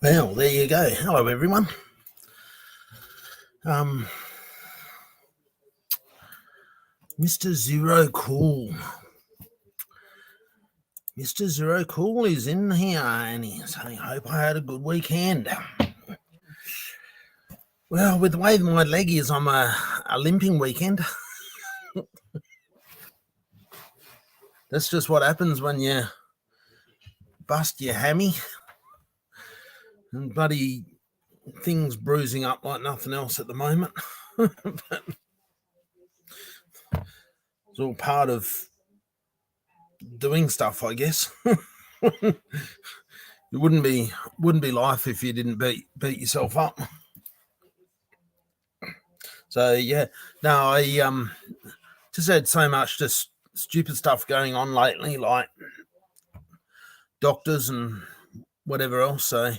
Well, there you go. Hello, everyone. Mr. Zero Cool. Mr. Zero Cool is in here, and he's saying, hope I had a good weekend. Well, with the way my leg is, I'm a limping weekend. That's just what happens when you bust your hammy and bloody things bruising up like nothing else at the moment. But it's all part of doing stuff, I guess. It wouldn't be life if you didn't beat yourself up. So yeah, no, I just had so much just stupid stuff going on lately, like doctors and whatever else. So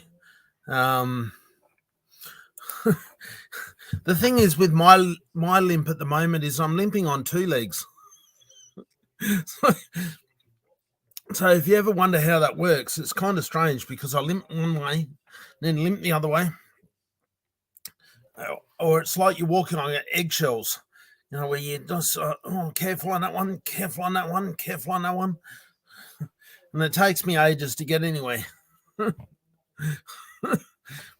the thing is with my limp at the moment is I'm limping on two legs. So if you ever wonder how that works, it's kind of strange because I limp one way, then limp the other way. Or it's like you're walking on eggshells, you know, where you just, careful on that one, careful on that one, careful on that one. And it takes me ages to get anywhere.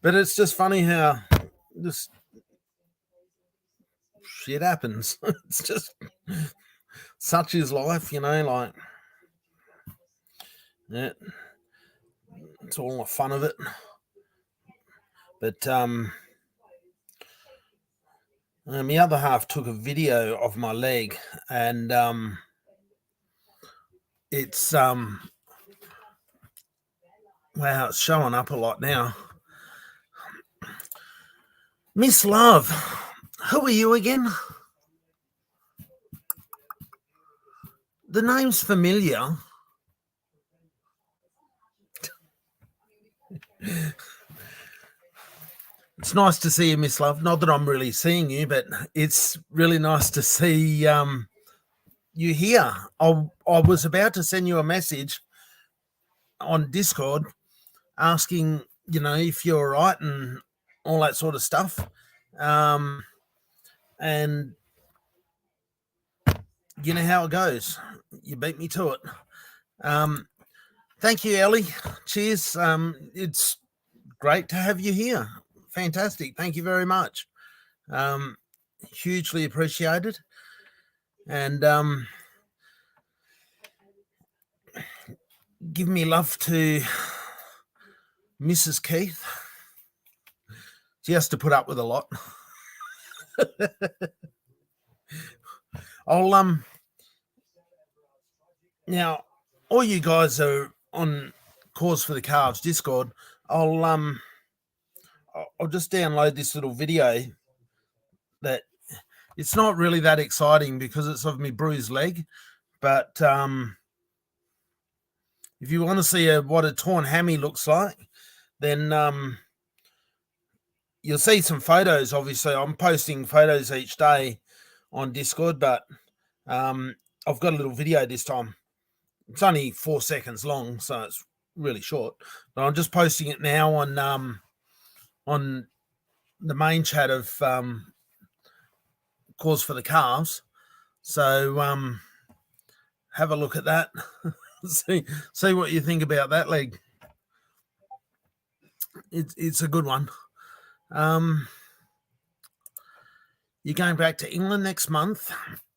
But it's just funny how just shit happens. It's just such is life, you know, like, yeah, it's all the fun of it. But the other half took a video of my leg, and it's wow, it's showing up a lot now. Miss Love, who are you again? The name's familiar. It's nice to see you, Miss Love. Not that I'm really seeing you, but it's really nice to see you here. I was about to send you a message on Discord asking, you know, if you're all right and all that sort of stuff. And you know how it goes. You beat me to it. Thank you, Ellie. Cheers. It's great to have you here. Fantastic. Thank you very much. Hugely appreciated. And give me love to Mrs. Keith. She has to put up with a lot. I'll now all you guys are on Cause for the Calves Discord. I'll just download this little video that it's not really that exciting because it's of my bruised leg, but if you want to see what a torn hammy looks like, then you'll see some photos. Obviously, I'm posting photos each day on Discord, but I've got a little video this time. It's only 4 seconds long, so it's really short. But I'm just posting it now on the main chat of Cause for the Calves. So have a look at that. see what you think about that leg. It's a good one. You're going back to England next month?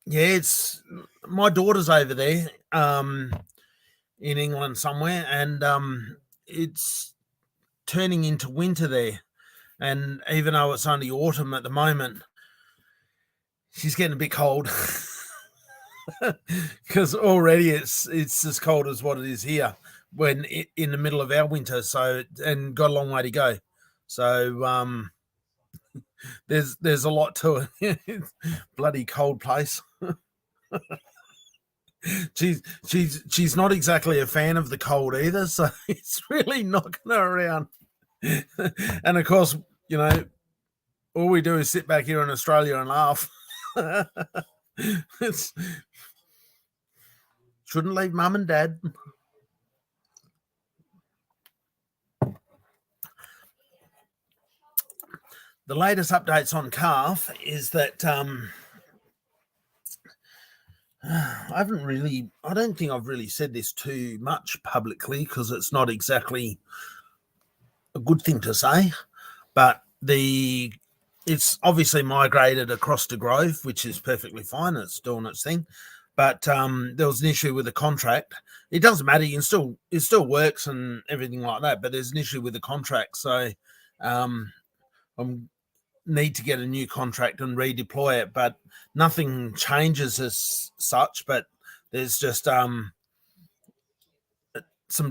Yeah, it's my daughter's over there in England somewhere, and it's turning into winter there. And even though it's only autumn at the moment, she's getting a bit cold because already it's as cold as what it is here when in the middle of our winter. So, and got a long way to go. So there's a lot to it. Bloody cold place. she's not exactly a fan of the cold either, so it's really knocking her around. And of course, you know, all we do is sit back here in Australia and laugh. Shouldn't leave mum and dad. the latest updates on calf is that I don't think I've really said this too much publicly because it's not exactly a good thing to say, but it's obviously migrated across to Grove, which is perfectly fine. It's doing its thing. But there was an issue with the contract. It doesn't matter. It still works and everything like that. But there's an issue with the contract. So I need to get a new contract and redeploy it. But nothing changes as such. But there's just some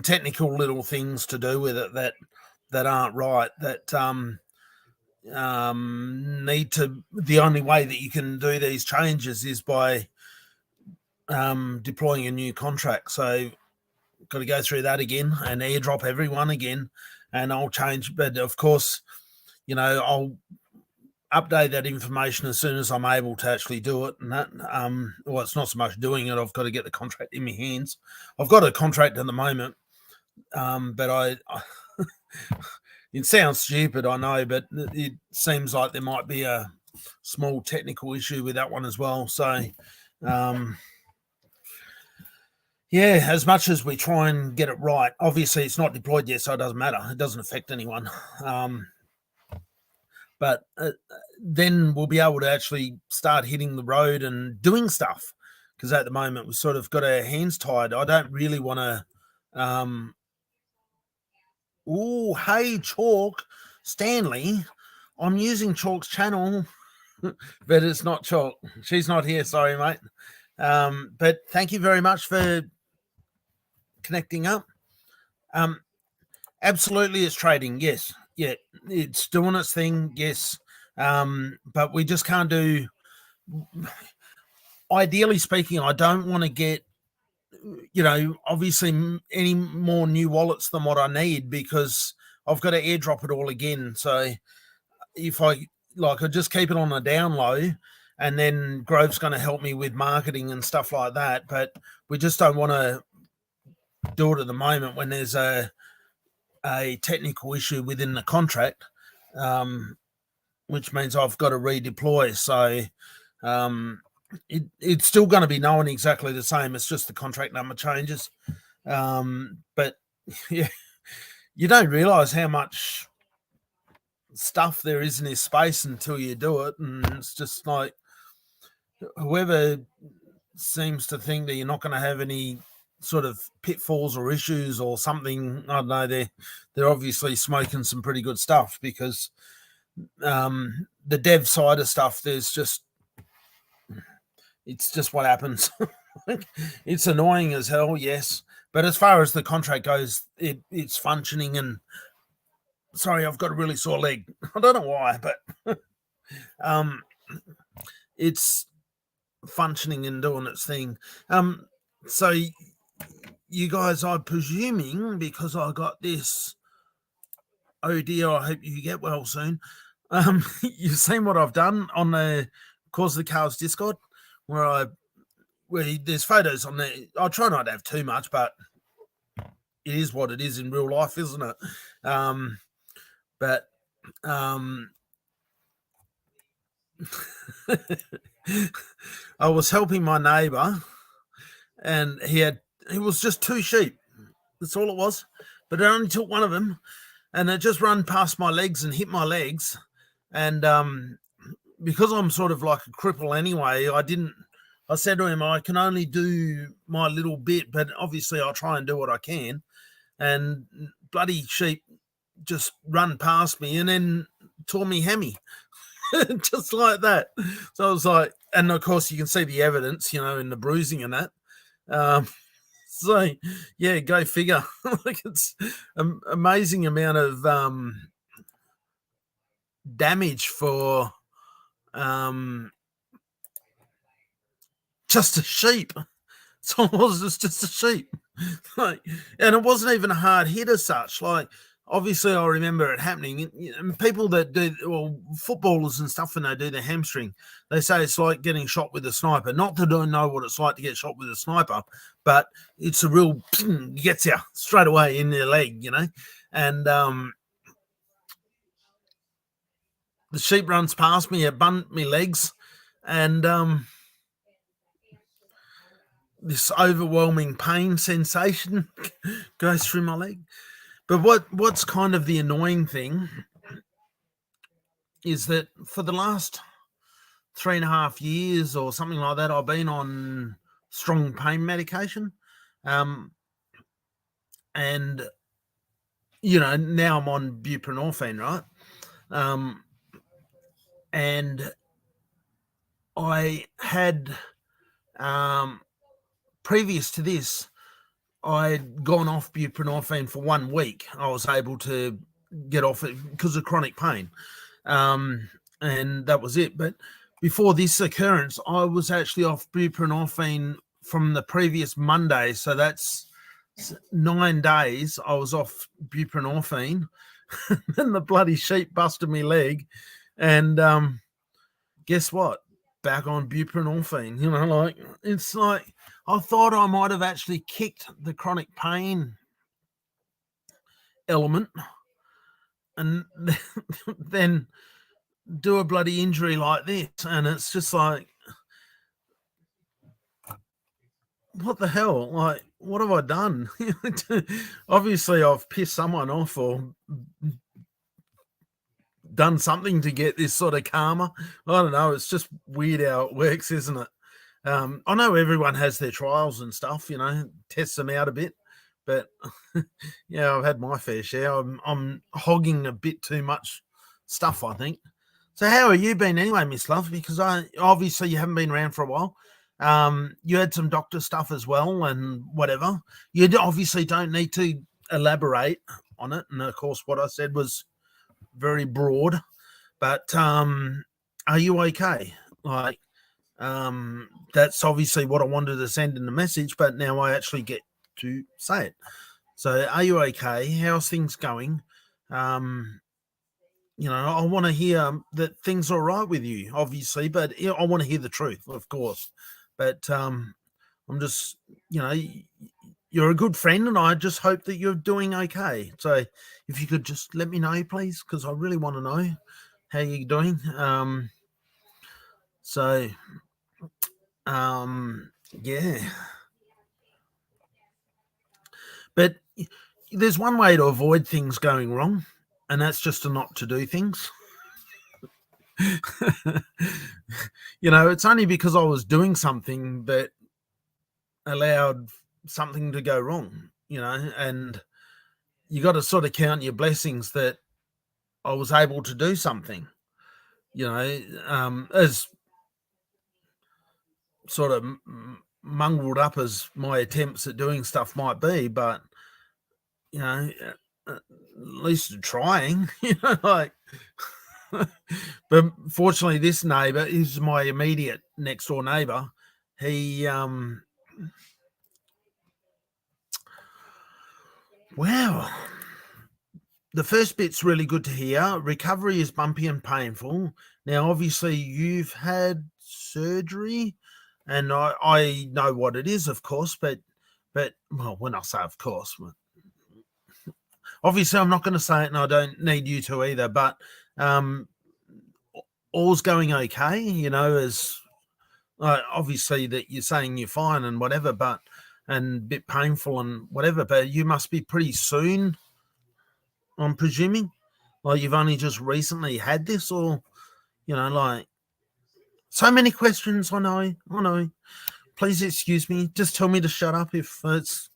technical little things to do with it that aren't right. That need to. The only way that you can do these changes is by deploying a new contract. So got to go through that again and airdrop everyone again, and I'll change. But of course, I'll update that information as soon as I'm able to actually do it. And that, well, it's not so much doing it. I've got to get the contract in my hands. I've got a contract at the moment, but it sounds stupid, I know, but it seems like there might be a small technical issue with that one as well. So, yeah, as much as we try and get it right, obviously it's not deployed yet, so it doesn't matter. It doesn't affect anyone. But then we'll be able to actually start hitting the road and doing stuff, because at the moment we've sort of got our hands tied. I don't really want to. Oh, hey, Chalk, Stanley. I'm using Chalk's channel, but it's not Chalk. She's not here. Sorry, mate. But thank you very much for connecting up. Absolutely, it's trading. Yes. Yeah, it's doing its thing. Yes. But we just can't do. Ideally speaking, I don't want to get, obviously any more new wallets than what I need, because I've got to airdrop it all again. So if I just keep it on a down low, and then Grove's going to help me with marketing and stuff like that. But we just don't want to do it at the moment when there's a technical issue within the contract, which means I've got to redeploy. So it's still going to be known exactly the same. It's just the contract number changes. But yeah, you don't realize how much stuff there is in this space until you do it. And it's just like, whoever seems to think that you're not going to have any sort of pitfalls or issues or something, I don't know, they're obviously smoking some pretty good stuff, because the dev side of stuff, it's just what happens. It's annoying as hell, yes, but as far as the contract goes, it's functioning. And sorry, I've got a really sore leg. I don't know why, but it's functioning and doing its thing. So you guys, I'm presuming, because I got this, oh dear, I hope you get well soon. You've seen what I've done on the Cause of the Cows Discord, where there's photos on there. I try not to have too much, but it is what it is in real life, isn't it? But I was helping my neighbour, and he was just 2 sheep. That's all it was. But it only took one of them, and it just run past my legs and hit my legs. And because I'm sort of like a cripple anyway, I said to him, I can only do my little bit, but obviously I'll try and do what I can. And bloody sheep just run past me and then tore me hammy. Just like that. So I was like, and of course you can see the evidence, in the bruising and that. So yeah, go figure. Like, it's an amazing amount of damage for just a sheep. So it was just a sheep. Like, and it wasn't even a hard hit as such. Like, obviously I remember it happening. And people that do, well, footballers and stuff, when they do their hamstring, they say it's like getting shot with a sniper. Not that I know what it's like to get shot with a sniper, but it's a real gets you straight away in your leg, And the sheep runs past me, it bumped me legs, and this overwhelming pain sensation goes through my leg. But what's kind of the annoying thing is that for the last 3.5 years or something like that, I've been on strong pain medication. And, now I'm on buprenorphine, right? And I had, previous to this, I'd gone off buprenorphine for 1 week. I was able to get off it because of chronic pain. And that was it. But before this occurrence, I was actually off buprenorphine from the previous Monday. So that's 9 days I was off buprenorphine. And the bloody sheep busted me leg. And guess what? Back on buprenorphine. It's like I thought I might have actually kicked the chronic pain element and then do a bloody injury like this. And it's just like, what the hell? Like, what have I done? Obviously, I've pissed someone off or done something to get this sort of karma. I don't know. It's just weird how it works, isn't it? I know everyone has their trials and stuff, tests them out a bit. But yeah, I've had my fair share. I'm hogging a bit too much stuff, I think. So how have you been anyway, Miss Love? Because obviously you haven't been around for a while. You had some doctor stuff as well and whatever. You obviously don't need to elaborate on it. And of course, what I said was very broad. But are you okay? Like, that's obviously what I wanted to send in the message, but now I actually get to say it. So are you okay? How's things going? I want to hear that things are all right with you, obviously, but I want to hear the truth, of course. But I'm just, you're a good friend, and I just hope that you're doing okay. So if you could just let me know, please, because I really want to know how you're doing. Yeah. But there's one way to avoid things going wrong, and that's just to not to do things. It's only because I was doing something that allowed something to go wrong, and you got to sort of count your blessings that I was able to do something, as sort of mungled up as my attempts at doing stuff might be, but at least trying, like. But fortunately, this neighbor is my immediate next door neighbor. He, wow. The first bit's really good to hear. Recovery is bumpy and painful. Now, obviously, you've had surgery, and I know what it is, of course, but well, when I say of course, obviously I'm not going to say it, and I don't need you to either, but all's going okay, as obviously that you're saying you're fine and whatever, but and a bit painful and whatever, but you must be pretty soon, I'm presuming. Like you've only just recently had this, or like so many questions. I know. Please excuse me. Just tell me to shut up if it's.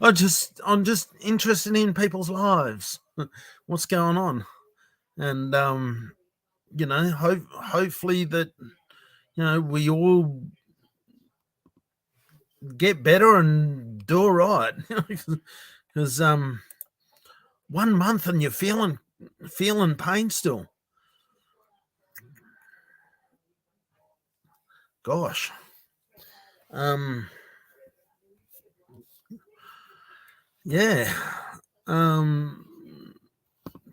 I'm just interested in people's lives. What's going on, and hopefully that we all get better and do all right. Because 1 month and you're feeling pain still. Gosh. Yeah.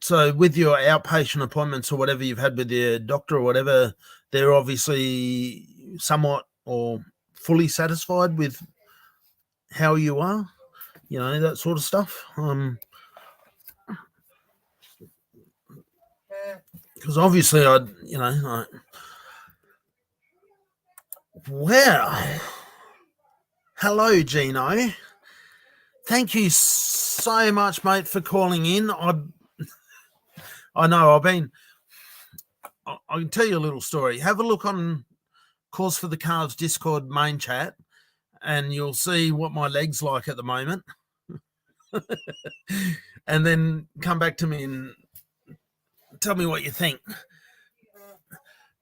So with your outpatient appointments or whatever you've had with your doctor or whatever, they're obviously somewhat or fully satisfied with how you are, that sort of stuff. because obviously well, hello, Gino. Thank you so much, mate, for calling in. I know I can tell you a little story. Have a look on Cause for the Cards Discord main chat, and you'll see what my leg's like at the moment. And then come back to me and tell me what you think.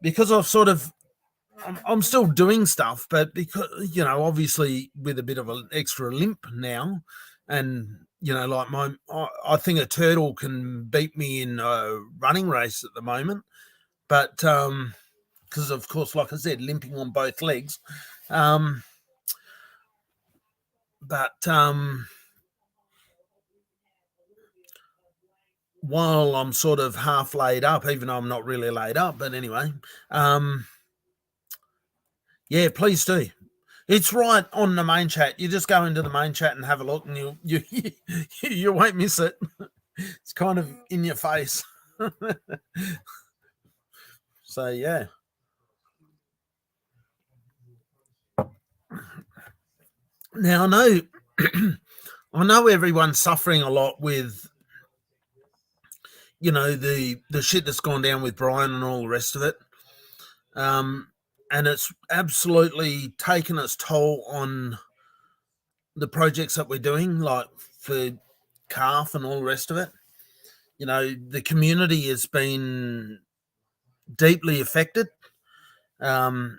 Because I'm still doing stuff, but because, obviously with a bit of an extra limp now, and, like I think a turtle can beat me in a running race at the moment, but because, of course, like I said, limping on both legs. While I'm sort of half laid up, even though I'm not really laid up, but anyway, yeah, please do. It's right on the main chat. You just go into the main chat and have a look, and you won't miss it. It's kind of in your face. So yeah. Now I know everyone's suffering a lot with the shit that's gone down with Brian and all the rest of it. And it's absolutely taken its toll on the projects that we're doing, like for calf and all the rest of it. The community has been deeply affected. And,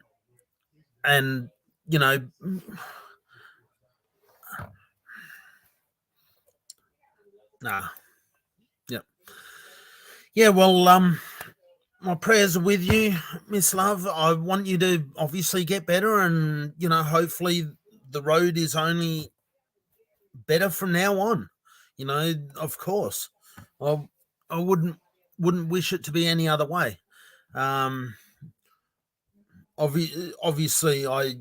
Yep. Yeah, well, my prayers are with you, Miss Love. I want you to obviously get better, and hopefully the road is only better from now on. Of course, I wouldn't wish it to be any other way. Obviously, I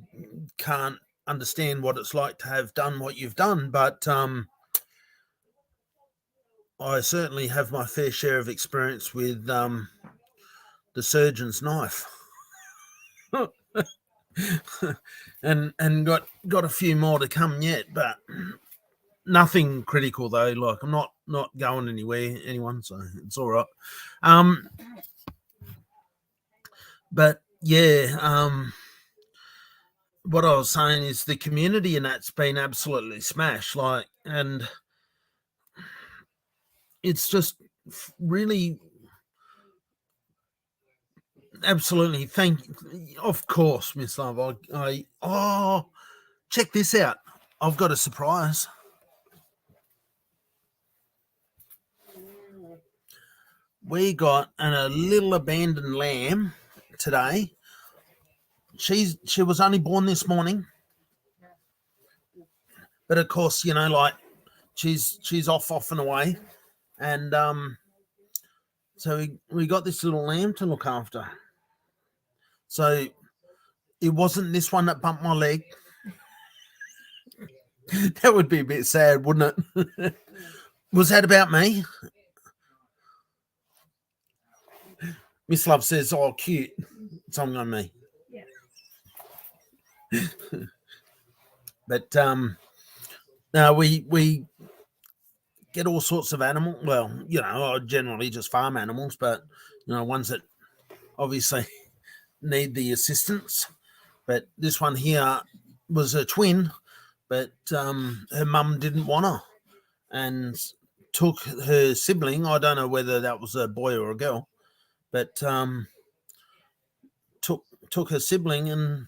can't understand what it's like to have done what you've done, but I certainly have my fair share of experience with the surgeon's knife. and got a few more to come yet, but nothing critical though. Like, I'm not going anywhere, anyone, so it's all right. But yeah, what I was saying is the community and that's been absolutely smashed. Like, and it's just really absolutely of course, Miss Love. Check this out. I've got a surprise. We got a little abandoned lamb today. She was only born this morning, but of course, like she's off and away, and so we got this little lamb to look after. So it wasn't this one that bumped my leg. That would be a bit sad, wouldn't it? Was that about me? Miss Love says, "Oh, cute." It's on me. Yeah. But no, we get all sorts of animals. Well, generally just farm animals, but ones that obviously need the assistance. But this one here was a twin, but her mum didn't want her and took her sibling. I don't know whether that was a boy or a girl, but took her sibling and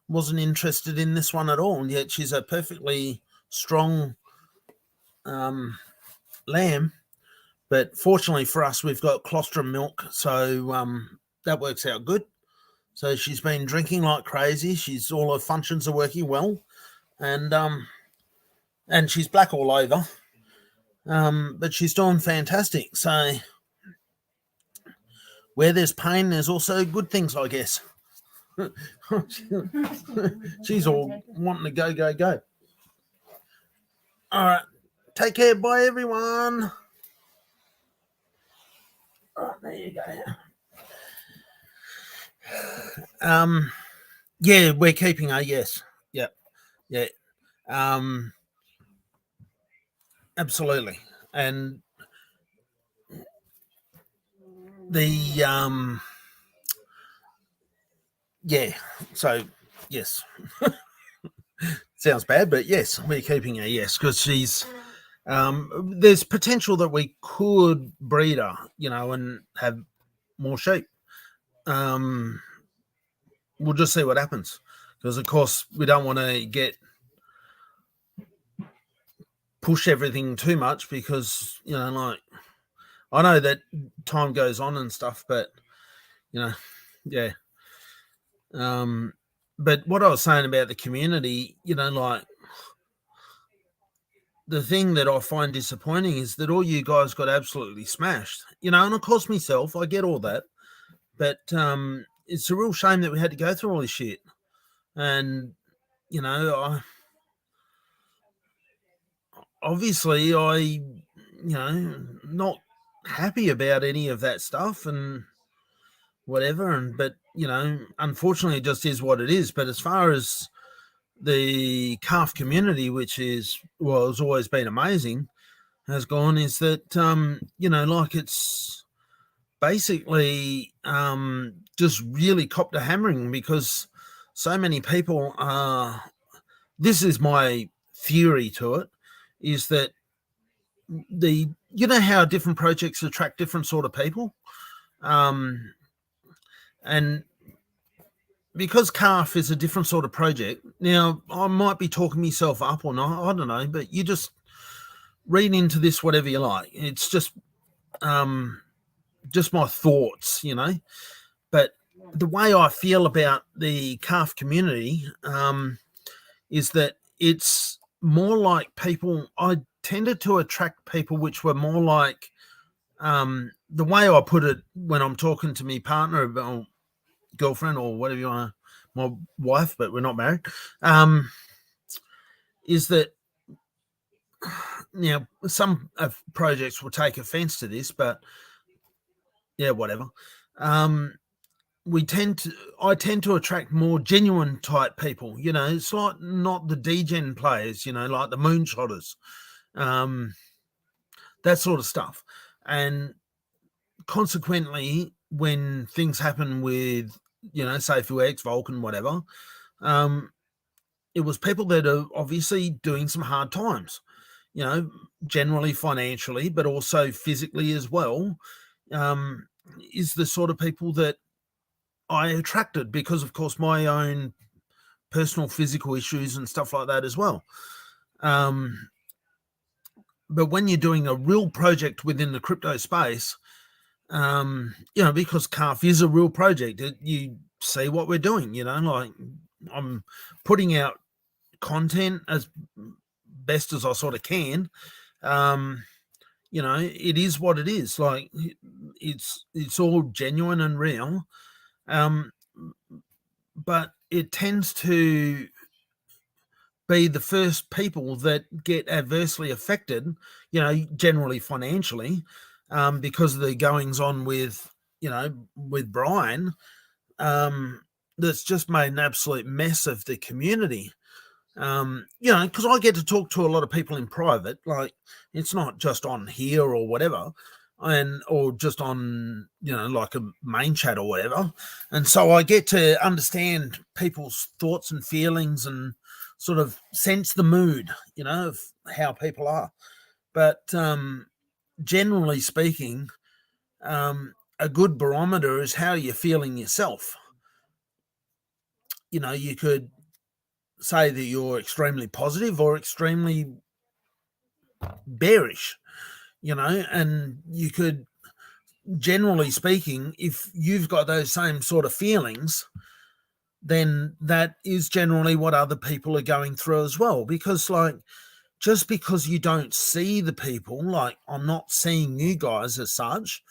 wasn't interested in this one at all. And yet she's a perfectly strong lamb. But fortunately for us, we've got colostrum milk, so that works out good. So she's been drinking like crazy. All her functions are working well, and she's black all over. But she's doing fantastic. So where there's pain, there's also good things, I guess. She's all wanting to go. All right. Take care. Bye, everyone. Right, there you go. Yeah, we're keeping a yes. Yep. Yeah. Absolutely. And the yeah, so yes. Sounds bad, but yes, we're keeping a yes because she's there's potential that we could breed her, and have more sheep. We'll just see what happens because, of course, we don't want to push everything too much because like I know that time goes on and stuff, but yeah. But what I was saying about the community, like the thing that I find disappointing is that all you guys got absolutely smashed, and of course myself, I get all that, but it's a real shame that we had to go through all this shit, and I not happy about any of that stuff and whatever, but unfortunately, it just is what it is. But as far as the calf community, which has always been amazing, has gone, is that like it's basically just really copped a hammering because so many people are. This is my theory to it, is that how different projects attract different sort of people, and because calf is a different sort of project. Now I might be talking myself up or not, I don't know, but you just read into this whatever you like. It's just my thoughts, but the way I feel about the calf community is that it's more like people. I tended to attract people which were more like the way I put it when I'm talking to my partner or girlfriend or whatever you want, my wife, but we're not married, is that some projects will take offense to this, but yeah, whatever. I tend to attract more genuine type people. It's like not the degen players. Like the moonshotters, that sort of stuff. And consequently, when things happen with say FUX, Vulcan, whatever, it was people that are obviously doing some hard times. Generally financially, but also physically as well. Is the sort of people that I attracted because, of course, my own personal physical issues and stuff like that as well. But when you're doing a real project within the crypto space, because calf is a real project, you see what we're doing, like I'm putting out content as best as I sort of can. It is what it is. Like it's all genuine and real. But it tends to be the first people that get adversely affected, generally financially, because of the goings on with Brian, that's just made an absolute mess of the community. Because I get to talk to a lot of people in private, like it's not just on here or whatever, or just on like a main chat or whatever, and so I get to understand people's thoughts and feelings and sort of sense the mood, of how people are. But generally speaking, a good barometer is how you're feeling yourself. You could say that you're extremely positive or extremely bearish, and you could, generally speaking, if you've got those same sort of feelings, then that is generally what other people are going through as well. Because, like, just because you don't see the people, like I'm not seeing you guys as such.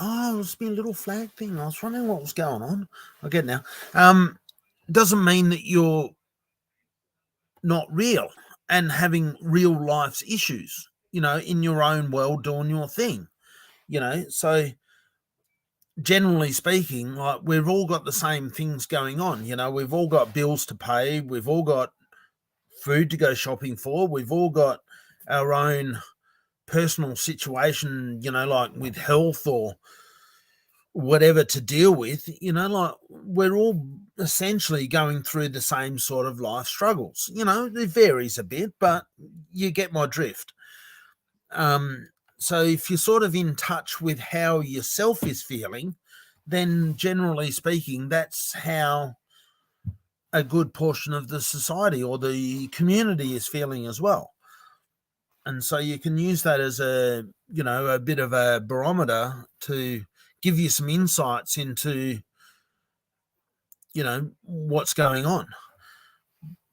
Oh, it's been a little flag thing. I was wondering what was going on. I get it now. Doesn't mean that you're not real and having real life's issues. in your own world doing your thing, so generally speaking, like, we've all got the same things going on. We've all got bills to pay. We've all got food to go shopping for. We've all got our own personal situation, like with health or whatever to deal with, like, we're all essentially going through the same sort of life struggles. It varies a bit, but you get my drift. So if you're sort of in touch with how yourself is feeling, then generally speaking, that's how a good portion of the society or the community is feeling as well. And so you can use that as a bit of a barometer to give you some insights into, what's going on.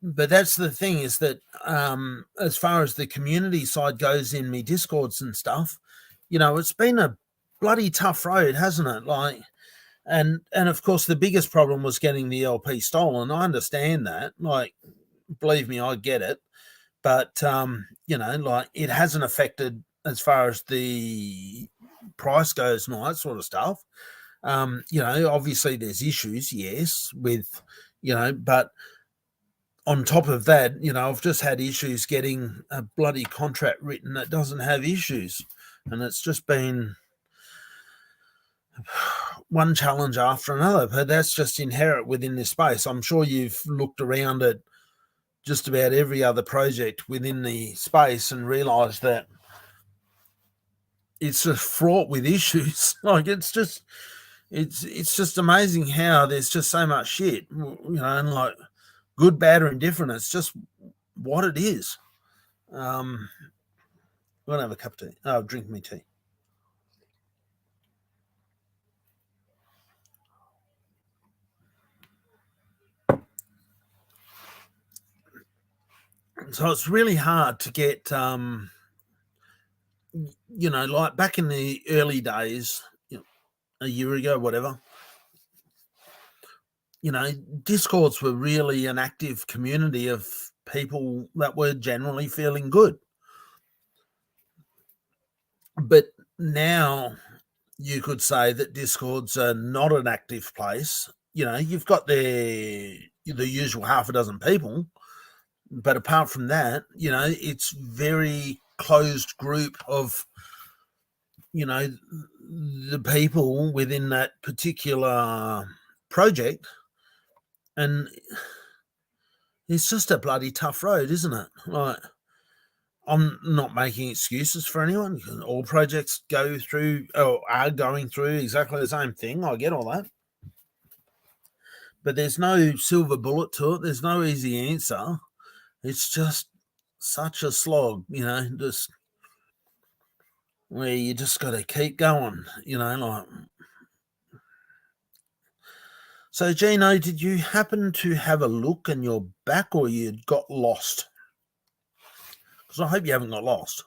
But that's the thing, is that as far as the community side goes in me Discords and stuff, it's been a bloody tough road, hasn't it? Like, and of course the biggest problem was getting the LP stolen. I understand that. Like, believe me, I get it. But like, it hasn't affected as far as the price goes and all that sort of stuff. Obviously there's issues, yes, with, but on top of that, I've just had issues getting a bloody contract written that doesn't have issues. And it's just been one challenge after another. But that's just inherent within this space. I'm sure you've looked around at just about every other project within the space and realised that it's just fraught with issues. Like, it's just amazing how there's just so much shit, and like, good, bad, or indifferent. It's just what it is. I'm gonna have a cup of tea. Oh, drink me tea. So it's really hard to get, like back in the early days, a year ago, whatever, Discords were really an active community of people that were generally feeling good. But now you could say that Discords are not an active place. You've got the usual half a dozen people, but apart from that, it's very closed group of, the people within that particular project. And it's just a bloody tough road, isn't it? Like, I'm not making excuses for anyone. All projects go through or are going through exactly the same thing. I get all that. But there's no silver bullet to it. There's no easy answer. It's just such a slog, just where you just got to keep going, like. So, Gino, did you happen to have a look and you're back, or you got lost? Because I hope you haven't got lost.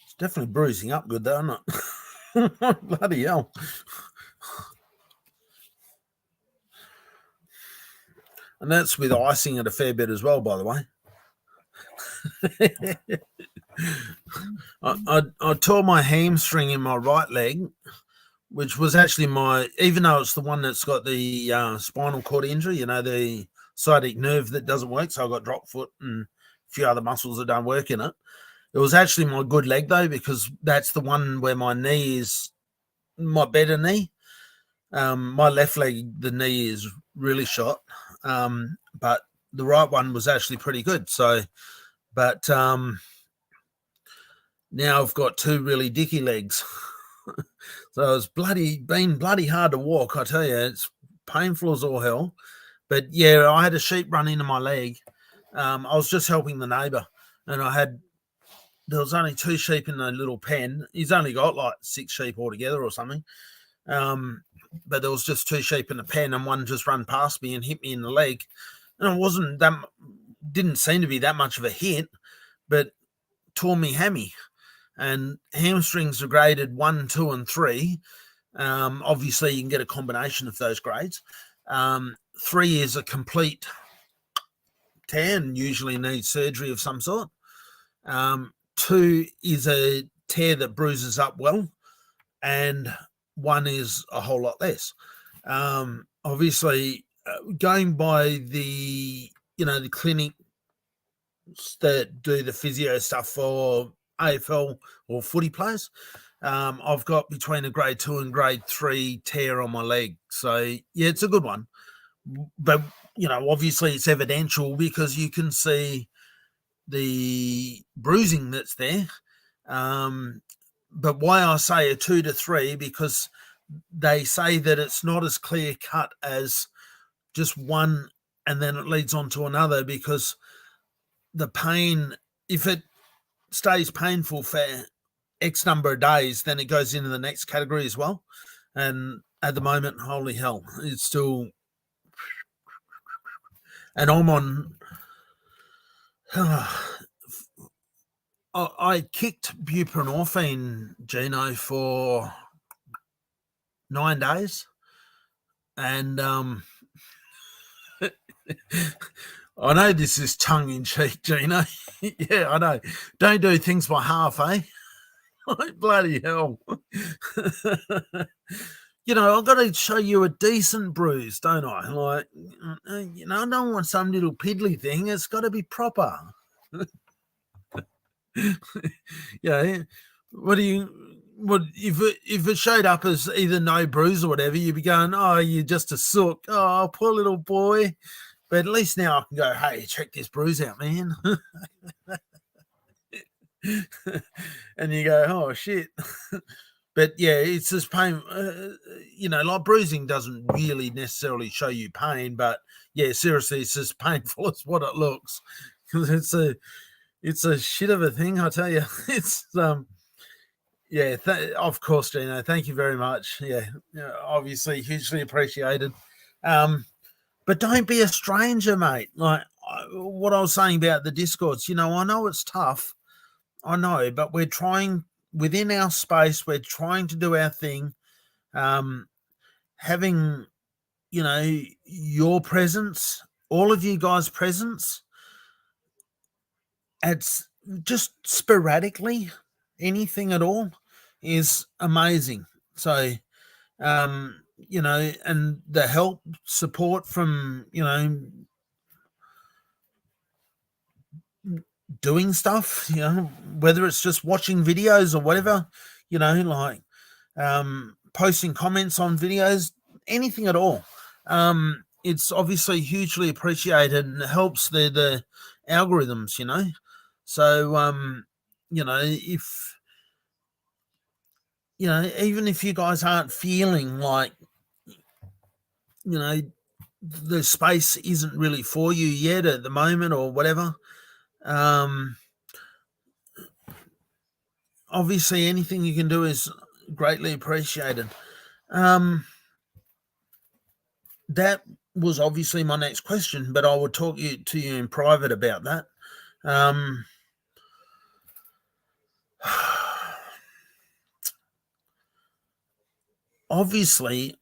It's definitely bruising up good, though, isn't it? Bloody hell. And that's with icing it a fair bit as well, by the way. I tore my hamstring in my right leg, which was actually even though it's the one that's got the spinal cord injury, the sciatic nerve that doesn't work. So I got drop foot and a few other muscles that don't work in it. It was actually my good leg, though, because that's the one where my knee is my better knee. My left leg, the knee is really shot. But the right one was actually pretty good. So, but now I've got two really dicky legs. So it's been bloody hard to walk, I tell you. It's painful as all hell. But yeah, I had a sheep run into my leg. I was just helping the neighbour, and there was only 2 sheep in the little pen. He's only got like 6 sheep altogether or something. But there was just 2 sheep in the pen, and one just ran past me and hit me in the leg. And didn't seem to be that much of a hit, but tore me hammy. and hamstrings are graded 1, 2, and 3. Obviously, you can get a combination of those grades. 3 is a complete tear and usually needs surgery of some sort. 2 is a tear that bruises up well, and 1 is a whole lot less. Obviously, going by the the clinic that do the physio stuff for AFL or footy players, I've got between a grade 2 and grade 3 tear on my leg. So yeah, it's a good one. But obviously it's evidential because you can see the bruising that's there. But why I say a 2 to 3, because they say that it's not as clear cut as just one and then it leads on to another, because the pain, if it stays painful for X number of days, then it goes into the next category as well. And at the moment, holy hell, it's still, and I'm on, I kicked buprenorphine, Gino, for 9 days. And I know this is tongue-in-cheek, Gino. Yeah, I know. Don't do things by half, eh? Bloody hell. I've got to show you a decent bruise, don't I? Like, I don't want some little piddly thing. It's got to be proper. Yeah. What if it showed up as either no bruise or whatever, you'd be going, oh, you're just a sook. Oh, poor little boy. But at least now I can go, hey, check this bruise out, man. And you go, oh, shit. But yeah, it's just pain. Like bruising doesn't really necessarily show you pain, but yeah, seriously, it's as painful as what it looks, because it's a shit of a thing, I tell you. It's yeah, of course, Gino. Thank you very much. Yeah, obviously, hugely appreciated. But don't be a stranger, mate. Like what I was saying about the Discords. I know it's tough. I know, but we're trying within our space. We're trying to do our thing. Having, your presence, all of you guys' presence, it's just sporadically, anything at all is amazing. So, and the help, support from, doing stuff, whether it's just watching videos or whatever, like posting comments on videos, anything at all. It's obviously hugely appreciated and helps the algorithms, So, if, even if you guys aren't feeling like, the space isn't really for you yet at the moment or whatever, obviously anything you can do is greatly appreciated. That was obviously my next question, but I will talk to you in private about that. Obviously,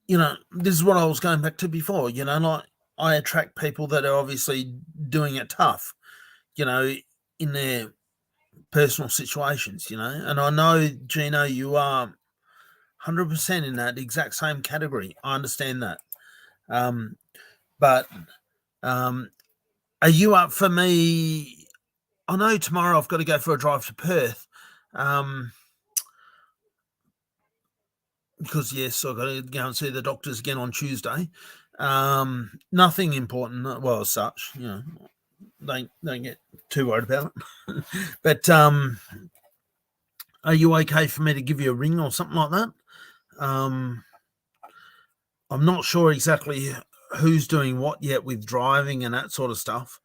this is what I was going back to before, like I attract people that are obviously doing it tough, in their personal situations, and I know, Gino, you are 100% in that exact same category. I understand that. But are you up for me? I know tomorrow I've got to go for a drive to Perth. Because yes, I've got to go and see the doctors again on Tuesday. Nothing important, well, as such, don't get too worried about it. But are you okay for me to give you a ring or something like that? I'm not sure exactly who's doing what yet with driving and that sort of stuff,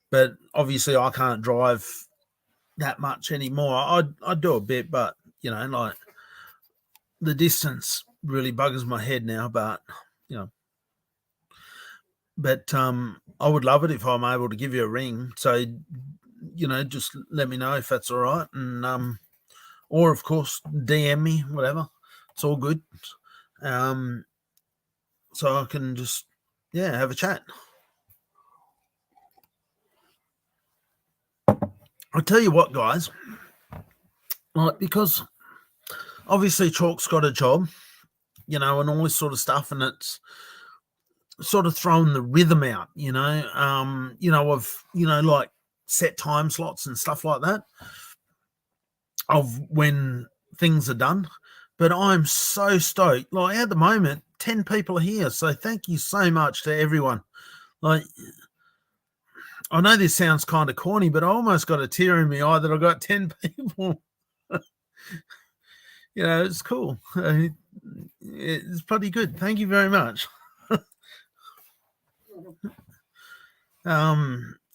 but obviously I can't drive that much anymore. I do a bit, but like the distance really buggers my head now. But I would love it if I'm able to give you a ring. So just let me know if that's all right, and or of course DM me, whatever. It's all good. So I can just have a chat. I'll tell you what, guys, like, because obviously Chalk's got a job, and all this sort of stuff, and it's sort of throwing the rhythm out, of like set time slots and stuff like that of when things are done. But I'm so stoked. Like, at the moment, 10 people are here, so thank you so much to everyone. Like, I know this sounds kind of corny, but I almost got a tear in my eye that I got 10 people. It's cool. It's pretty good. Thank you very much.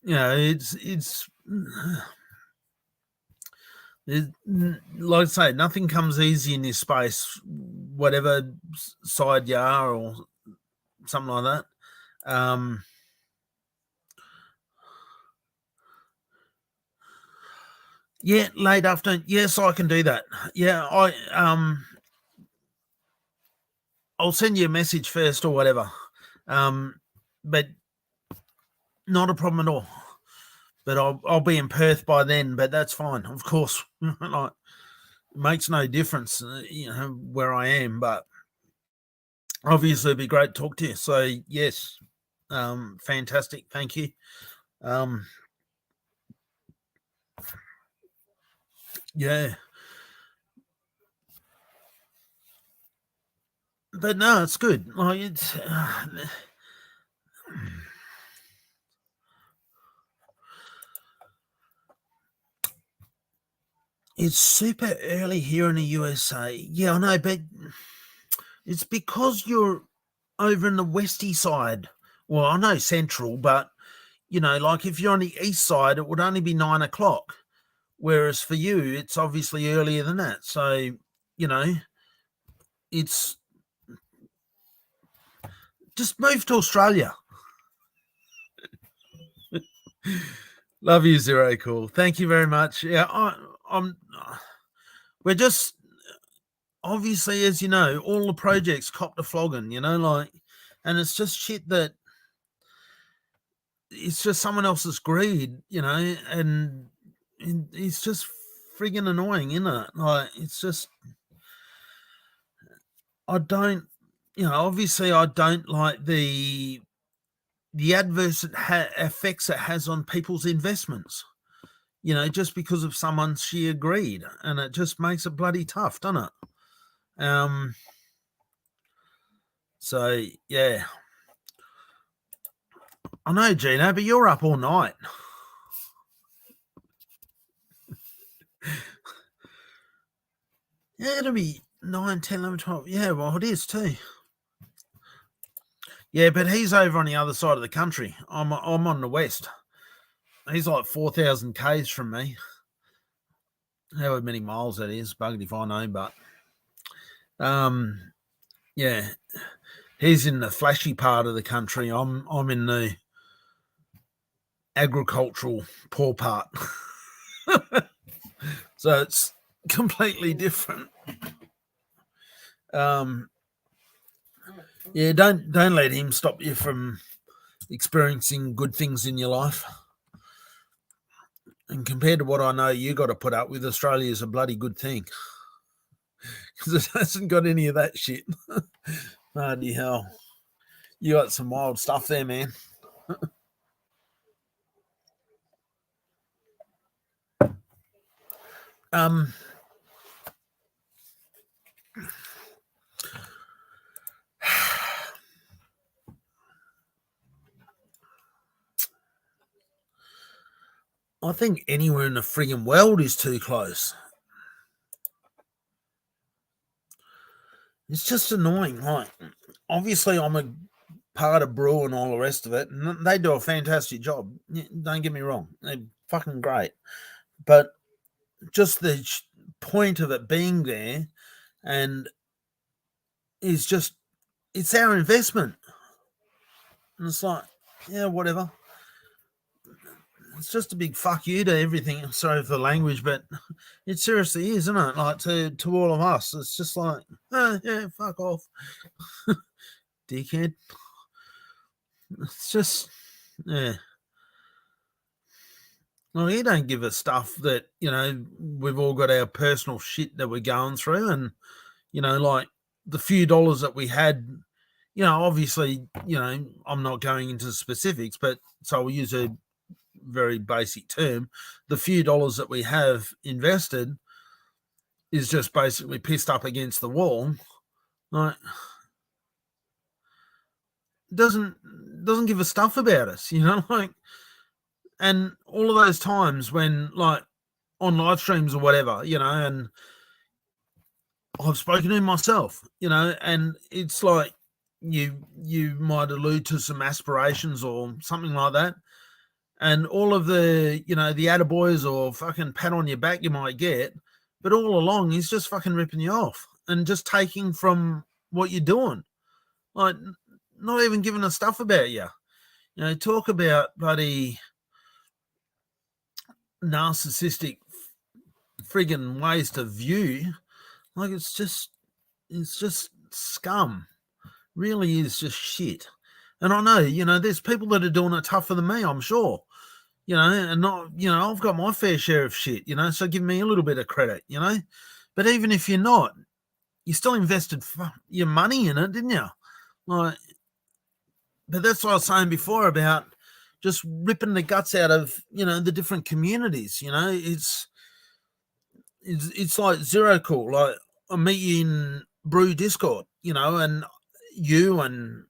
It's like I say, nothing comes easy in this space, whatever side you are or something like that. Late afternoon. Yes, I can do that. Yeah, I'll send you a message first or whatever. But not a problem at all. But I'll be in Perth by then. But that's fine, of course. Like, it makes no difference, where I am. But obviously, it'd be great to talk to you. So yes, fantastic. Thank you. Yeah. But no, it's good. Like, it's super early here in the USA. Yeah, I know, but it's because you're over in the westy side. Well, I know central, but like if you're on the east side, it would only be 9 o'clock. Whereas for you, it's obviously earlier than that. So, it's just move to Australia. Love you, Zero Cool. Thank you very much. Yeah, we're just obviously, as you know, all the projects copped a flogging, and it's just shit that it's just someone else's greed, and it's just friggin' annoying, isn't it? Like, it's just, I don't, obviously I don't like the adverse effects it has on people's investments, just because of someone's sheer greed, and it just makes it bloody tough, doesn't it? So yeah, I know, Gino, but you're up all night. Yeah, it'll be 9, 10, 11, 12. Yeah, well, it is too. Yeah, but he's over on the other side of the country. I'm on the west. He's like 4,000 k's from me. However many miles that is, bugged if I know, but yeah, he's in the flashy part of the country. I'm in the agricultural poor part. So it's completely different. Yeah, don't let him stop you from experiencing good things in your life. And compared to what I know you got to put up with, Australia is a bloody good thing, because it hasn't got any of that shit. Bloody hell. You got some wild stuff there, man. I think anywhere in the friggin' world is too close. It's just annoying. Like, obviously, I'm a part of Brew and all the rest of it, and they do a fantastic job. Don't get me wrong; they're fucking great. But just the point of it being there, and is just, it's our investment, and it's like, yeah, whatever. it's just a big fuck you to everything. Sorry for the language, but it seriously is, isn't it? Like to all of us, it's just like, yeah, fuck off, dickhead. It's just, yeah. Well, he don't give a stuff that, we've all got our personal shit that we're going through, and like the few dollars that we had, obviously, I'm not going into specifics, but so I'll use a very basic term. The few dollars that we have invested is just basically pissed up against the wall. Like, doesn't give a stuff about us, like, and all of those times when, like, on live streams or whatever, and I've spoken to him myself, and it's like you might allude to some aspirations or something like that, and all of the, the attaboys or fucking pat on your back you might get, but all along he's just fucking ripping you off and just taking from what you're doing, like not even giving a stuff about you. Talk about bloody narcissistic friggin' ways to view. Like, it's just scum. Really is just shit. And I know, there's people that are doing it tougher than me, I'm sure. And not, I've got my fair share of shit, so give me a little bit of credit, But even if you're not, you still invested your money in it, didn't you? Like, but that's what I was saying before about just ripping the guts out of, the different communities, it's like zero cool. Like, I meet you in Brew Discord, and you and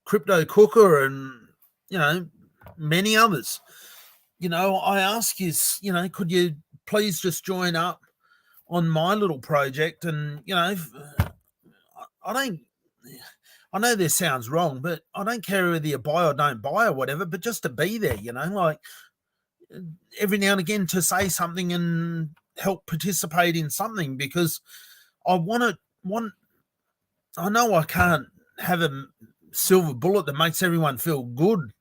Crypto Cooker and, many others. I ask you, could you please just join up on my little project? And, I know this sounds wrong, but I don't care whether you buy or don't buy or whatever, but just to be there, like every now and again to say something and help participate in something, because I I know I can't have a silver bullet that makes everyone feel good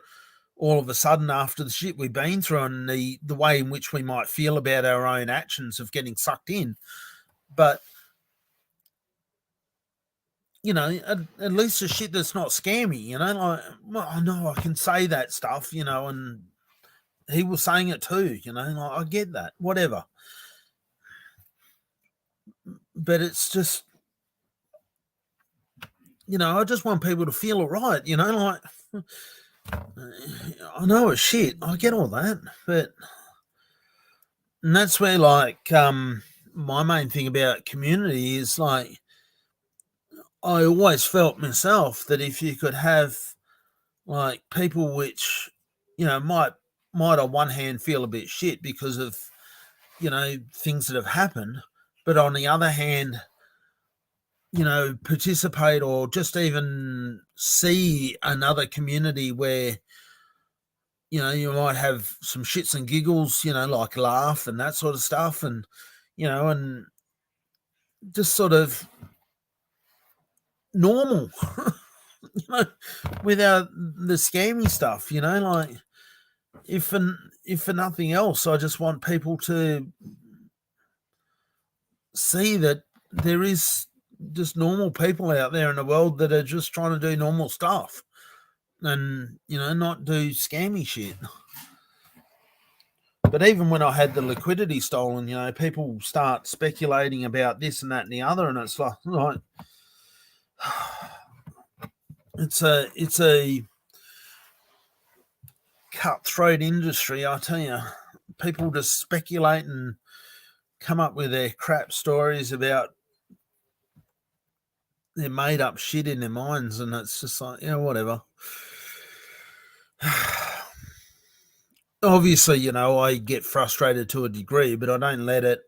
all of a sudden after the shit we've been through and the way in which we might feel about our own actions of getting sucked in. But, at least the shit that's not scammy, like, well, I know I can say that stuff, and he was saying it too, like, I get that, whatever. But it's just, I just want people to feel all right, like, I know it's shit. I get all that, but, and that's where, like, my main thing about community is, like, I always felt myself that if you could have, like, people which, might on one hand feel a bit shit because of, things that have happened, but on the other hand, participate or just even see another community where, you might have some shits and giggles, like laugh and that sort of stuff, and, and just sort of normal, without the scammy stuff, like, if for nothing else, I just want people to see that there is just normal people out there in the world that are just trying to do normal stuff and, not do scammy shit. But even when I had the liquidity stolen, people start speculating about this and that and the other, and it's like it's a cutthroat industry, I tell you. People just speculate and come up with their crap stories about their made up shit in their minds, and it's just like, whatever. Obviously, I get frustrated to a degree, but I don't let it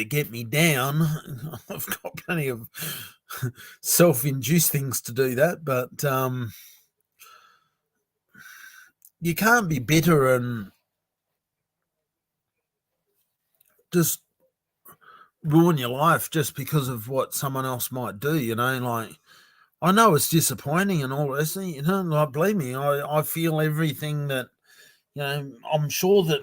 get me down. I've got plenty of self-induced things to do that, but you can't be bitter and just ruin your life just because of what someone else might do, like, I know it's disappointing and all this, you know, like, believe me, I feel everything that, you know, I'm sure that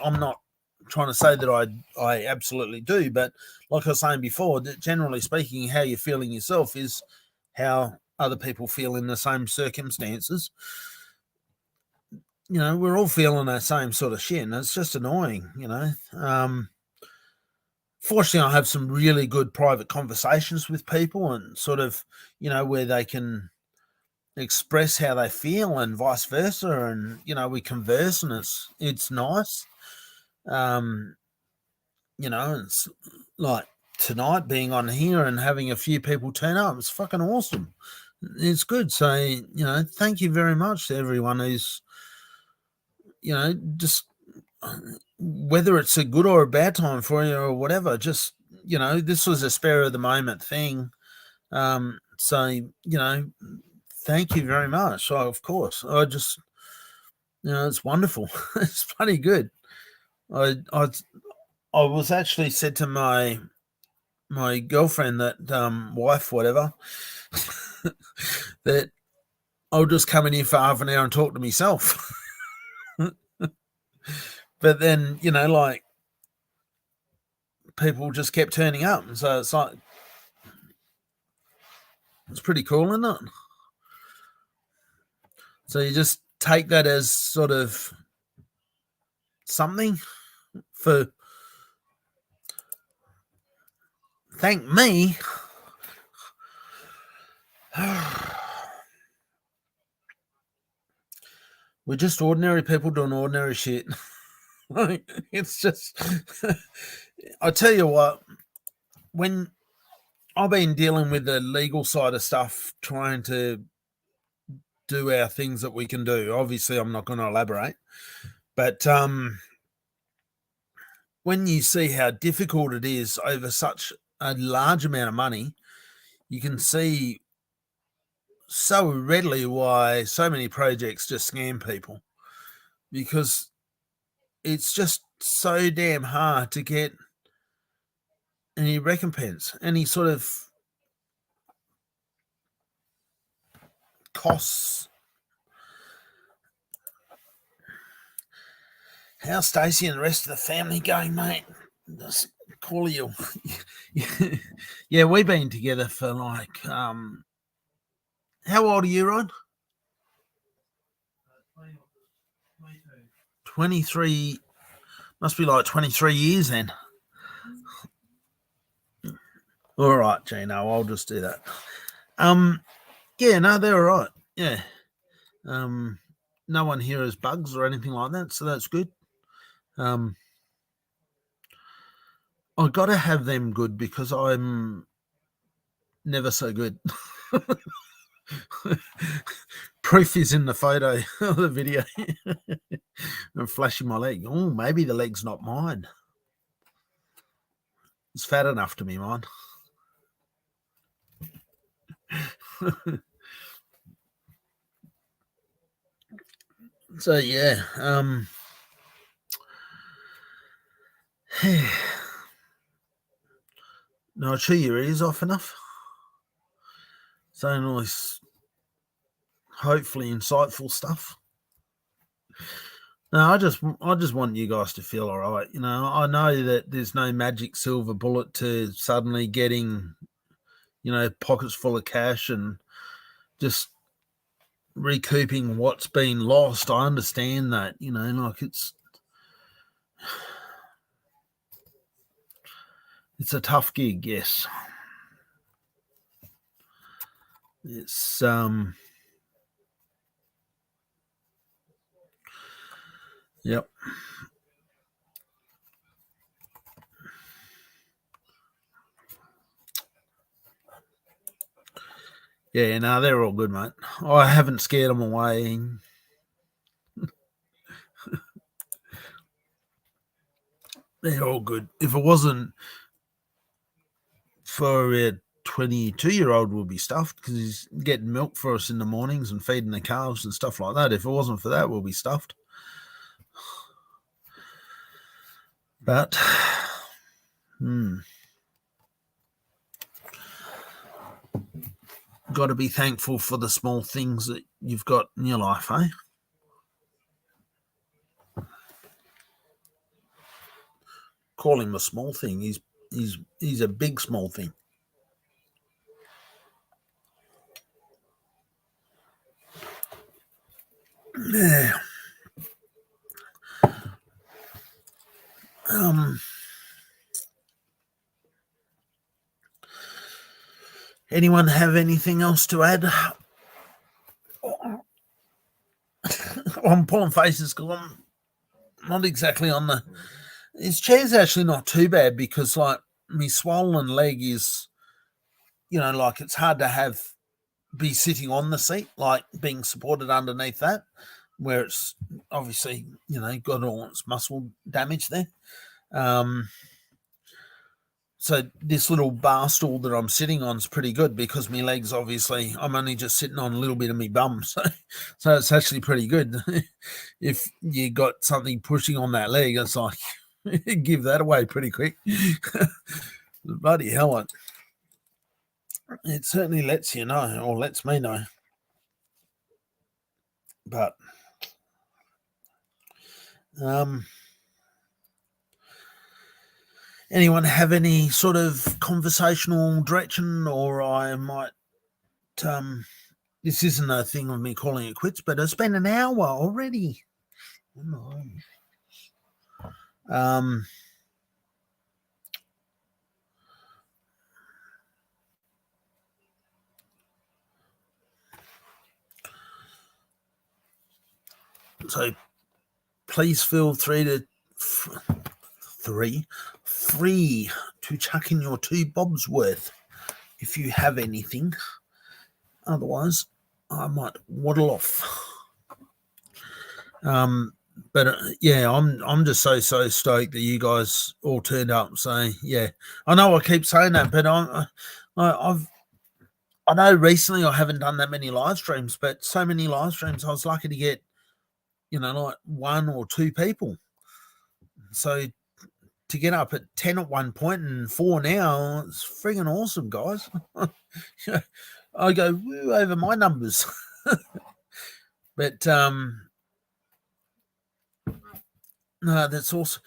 I'm not trying to say that I absolutely do, but like I was saying before, that generally speaking, how you're feeling yourself is how other people feel in the same circumstances. You know, we're all feeling that same sort of shit, and it's just annoying, you know. Fortunately, I have some really good private conversations with people and sort of, you know, where they can express how they feel and vice versa, and you know, we converse and it's nice. um you know, it's like tonight being on here and having a few people turn up, it's fucking awesome. It's good. So, you know, thank you very much to everyone who's, you know, just whether it's a good or a bad time for you or whatever, just, you know, this was a spare of the moment thing. So, you know, thank you very much. So, of course, I just, you know, it's wonderful. It's bloody good. I, I, I was actually said to my girlfriend, that wife, whatever, that I'll just come in here for half an hour and talk to myself. But then, you know, like, people just kept turning up, and so it's like, it's pretty cool, isn't it? So you just take that as sort of something for thank me. We're just ordinary people doing ordinary shit. It's just, I tell you what, when I've been dealing with the legal side of stuff, trying to do our things that we can do. Obviously, I'm not going to elaborate, but when you see how difficult it is over such a large amount of money, you can see so readily why so many projects just scam people, because it's just so damn hard to get any recompense, any sort of costs. How's Stacey and the rest of the family going, mate? Just call you. Yeah, we've been together for like, how old are you, Rod? 23. Must be like 23 years then. All right, Gino, I'll just do that. Yeah, no, they're all right. Yeah. No one here has bugs or anything like that, so that's good. I got to have them good because I'm never so good. Proof is in the photo of the video. I'm flashing my leg. Oh, maybe the leg's not mine. It's fat enough to be mine. So yeah, no, chew your ears off enough. Saying all this hopefully insightful stuff. No, I just want you guys to feel all right. You know, I know that there's no magic silver bullet to suddenly getting, you know, pockets full of cash and just recouping what's been lost. I understand that, you know, like it's a tough gig, yes. It's yep. Yeah, no, they're all good, mate. I haven't scared them away. They're all good. If it wasn't for a 22-year-old, would be stuffed because he's getting milk for us in the mornings and feeding the calves and stuff like that. If it wasn't for that, we'll be stuffed. But got to be thankful for the small things that you've got in your life, eh? Call him a small thing. He's a big small thing. Yeah. Anyone have anything else to add? I'm pulling faces because I'm not exactly on the. His chair's actually not too bad because, like, my swollen leg is, like it's hard to be sitting on the seat, like being supported underneath that, where it's obviously, got all its muscle damage there. So this little bar stool that I'm sitting on is pretty good because my legs, obviously, I'm only just sitting on a little bit of my bum. So it's actually pretty good. If you got something pushing on that leg, it's like, give that away pretty quick. Bloody hell, it certainly lets you know, or lets me know. But anyone have any sort of conversational direction, or I might this isn't a thing of me calling it quits, but it's been an hour already. Oh, no. So please feel free to chuck in your 2 bobs worth if you have anything. Otherwise, I might waddle off. But yeah, I'm just so stoked that you guys all turned up. So yeah, I know I keep saying that, but I know recently I haven't done that many live streams, but so many live streams, I was lucky to get, like 1 or 2 people. So to get up at 10 at one point and 4 now, it's friggin' awesome, guys. I go woo over my numbers. But no, that's awesome.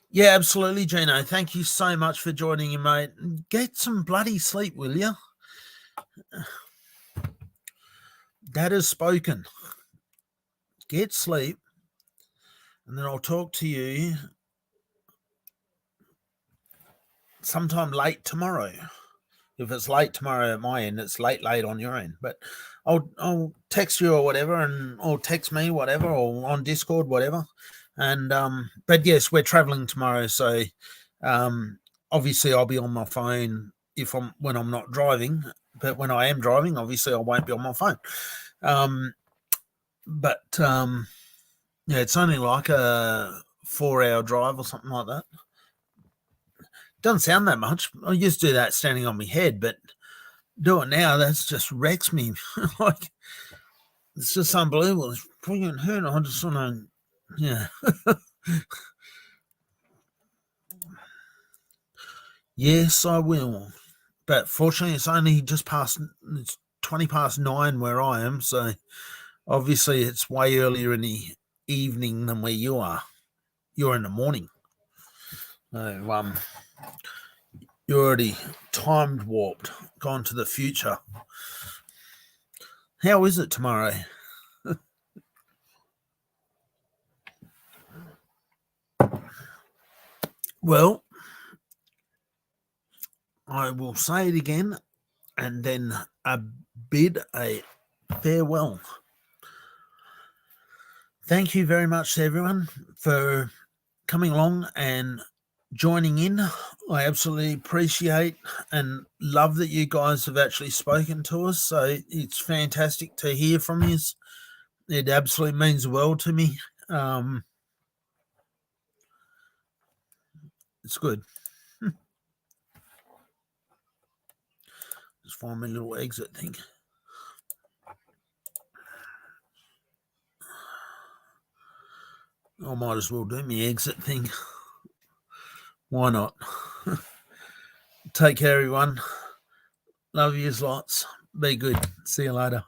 Yeah, absolutely, Gino. Thank you so much for joining in, mate. Get some bloody sleep, will you? Dad has spoken. Get sleep, and then I'll talk to you sometime late tomorrow. If it's late tomorrow at my end, it's late on your end. But I'll text you or whatever, or text me, whatever, or on Discord, whatever. And but yes, we're traveling tomorrow, so obviously I'll be on my phone when I'm not driving. But when I am driving, obviously I won't be on my phone. But yeah, it's only like a 4-hour drive or something like that. Doesn't sound that much. I used to do that standing on my head, but do it now, that's just wrecks me. Like, it's just unbelievable. It's freaking hurt. I just want to, yeah. Yes, I will. But fortunately, it's only just past, it's 20 past 9 where I am. So obviously, it's way earlier in the evening than where you are. You're in the morning. So, you're already timed warped, gone to the future. How is it tomorrow? Well, I will say it again and then bid a farewell. Thank you very much to everyone for coming along and joining in. I absolutely appreciate and love that you guys have actually spoken to us. So it's fantastic to hear from you. It absolutely means the world to me. It's good. Just find my little exit thing. I might as well do my exit thing. Why not? Take care, everyone. Love yous lots. Be good. See you later.